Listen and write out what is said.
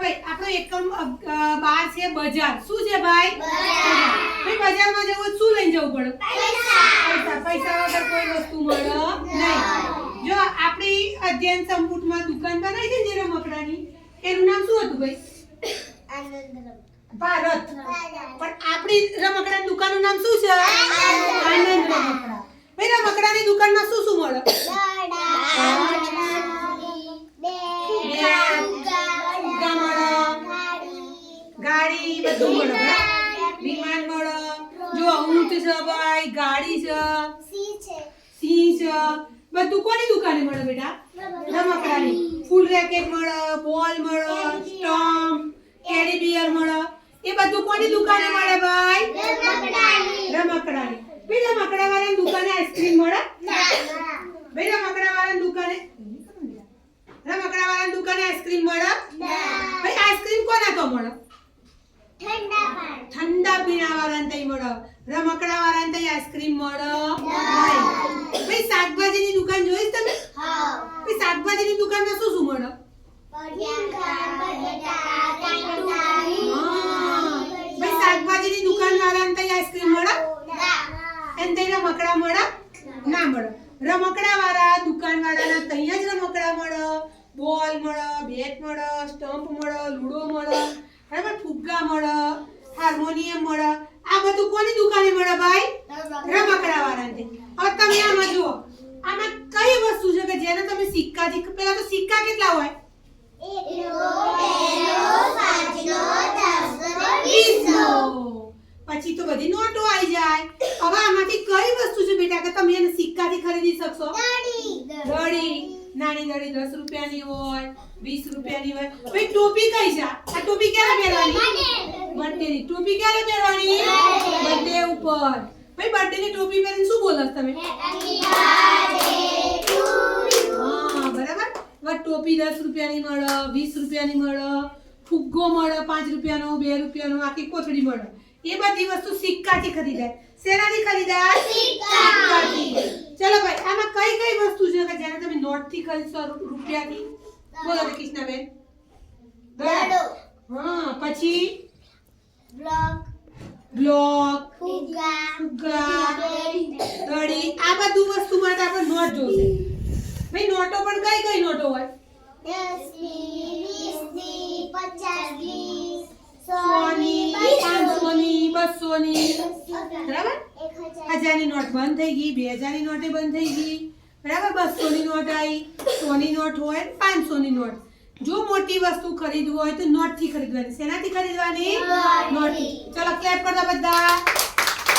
ભાઈ આપણો એકમ 12 છે બજાર. શું છે ભાઈ? ભાઈ બજારમાં જવું શું લઈને જવું પડે? પૈસા વગર કોઈ વસ્તુ મળે નહીં. જો આપણી અધ્યયન સંપુટમાં દુકાન બનાવી છે ને રમકડાની, એનું નામ શું હતું ભાઈ? ભારત. પણ આપણી રમકડાની દુકાનનું નામ શું છે? આનંદ રમકડા. ભાઈ રમકડાની દુકાનમાં શું શું મળે? ગાડી બધું મળે. વિમાન મળે. જો ઊંટ છે ભાઈ, ગાડી છે, સિંહ છે, બધું કોની દુકાને મળે બેટા? રમકડાની. ફૂલ રેકેટ મળે, બોલ મળે, સ્ટમ્પ, ટેડી બિયર મળે. એ બધું કોની દુકાને મળે ભાઈ? રમકડાની. ભાઈ રમકડાવાળાની દુકાને આઈસ્ક્રીમ મળે? ભાઈ રમકડાવાળાની દુકાને આઈસ્ક્રીમ મળે? ભાઈ આઈસ્ક્રીમ કોના તો મળે? ઠંડા પીણાવાળાને તઈ મળે. રમકડાવાળાને તઈ આઈસ્ક્રીમ મળે નહીં. ભાઈ શાકભાજીની દુકાન જોઈ તમે? ભાઈ શાકભાજીની દુકાનમાં શું શું મળે? ભાઈ શાકભાજીની દુકાનવાળાને તઈ આઈસ્ક્રીમ મળે? એને તઈ રમકડા મળે? ના મળે. રમકડાવાળા દુકાનવાળાના તઈ જ રમકડા મળે, બોલ મળે, બેટ મળે, સ્ટમ્પ મળે, લૂડો મળે, બરાબર, ફુગ્ગા મળે, હાર્મોનિયમ મળે. આ બધું કોની દુકાને મળે ભાઈ? રમકડાવાળાને. હવે તમે આમાં જુઓ, આમાં કઈ વસ્તુ છે કે જેને તમે સિક્કાથી, પહેલા તો સિક્કા કેટલા હોય? 1 પછી તો બધી નોટો આવી જાય. હવે આમાંથી કઈ વસ્તુ છે બેટા કે તમે એને સિક્કાથી ખરીદી શકશો? ઘડી. નાની ઘડી 10 રૂપિયાની હોય, 20 રૂપિયાની હોય. ભાઈ ટોપી કઈ છે? આ ટોપી ક્યારે પહેરવાની? બર્થડેની ટોપી ક્યારે પહેરવાની? બર્થડે ઉપર. ભાઈ બર્થડેની ટોપી પહેરીને શું બોલો તમે? હા બરાબર. હવે ટોપી 10 રૂપિયાની મળે, 20 રૂપિયાની મળે, ફુગ્ગો મળે 5 રૂપિયાનો, 2 રૂપિયાનો, આખી કોથળી મળે. એ બધી વસ્તુ સિક્કાથી ખરીદાય. શેનાથી ખરીદાય? સિક્કાથી. ચલો ભાઈ આમાં કઈ કઈ વસ્તુ છે કે જેને તમે નોટથી ખરીદશો, રૂપિયાથી? બોલો ને કૃષ્ણાબેન. હા પછી બ્લોક, ફુગ્ગા, ઘડી. આ બધું વસ્તુ માટે આપણે નોટ જોશે. ભાઈ નોટો પણ કઈ કઈ નોટો હોય? 100ની, 500ની, 200ની. બરાબર? 1000ની નોટ બંધ થઈ ગઈ, 2000ની નોટે બંધ થઈ ગઈ. બરાબર? 200ની નોટ આવી, 100ની નોટ હોય, 500ની નોટ. જો મોટી વસ્તુ ખરીદવું હોય તો નોટથી ખરીદવાની. શેનાથી ખરીદવાની? નોટથી. ચલો ક્લેપ કરો બધા.